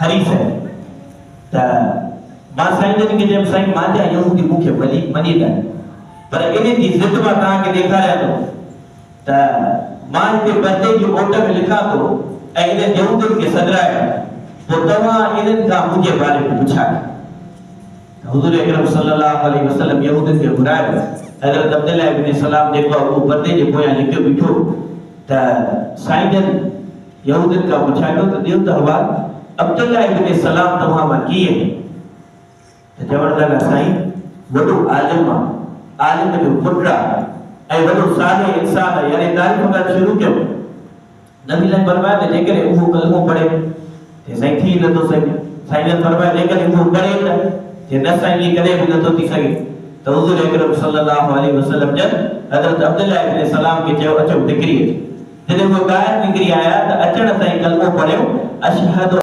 हरीफ़ है त मां साईं जन खे चयो साईं मांजा यहूदी मूंखे भली मञी न पर इन जी ज़िद मां तव्हांखे ॾेखारियां थो त मां हिते बदे जी ओट में लिखां थो ऐं इन्हनि यहूदियुनि खे सदराए पोइ तव्हां इन्हनि खां मुंहिंजे बारे में पुछायो। हुज़ूर अकरम सल्लल्लाहु अलैहि वसल्लम यहूदियुनि खे घुरायो। हज़रत अब्दुल्लाह इब्न सलाम जेको आहे उहो बदे जे पोयां लिखियो बीठो त साईं जन यहूदियुनि खां पुछायो त ॾियो त हवाल अब्दुल्लाह इब्न सलाम तव्हां मां कीअं त चवण लॻा साईं वॾो आलिम आहे, आलिम जो पुटु आहे ऐं वॾो साले इंसान आहे। यानी तारीफ़ करणु शुरू कयो। नबी लाइ फरमाया त जेकॾहिं उहो कलमो पढ़े त साईं थी नथो सघे। साईं जन फरमाया जेकॾहिं उहो पढ़े त जे न साईं इहे कॾहिं बि नथो थी सघे। त हुज़ूर अकरम सल्लल्लाहु अलैहि वसल्लम जन हज़रत अब्दुल्लाह इब्न सलाम खे चयो अचो निकिरी अचो। जॾहिं उहे ॿाहिरि निकिरी आया त अचण ताईं कलमो पढ़ियो अशहदु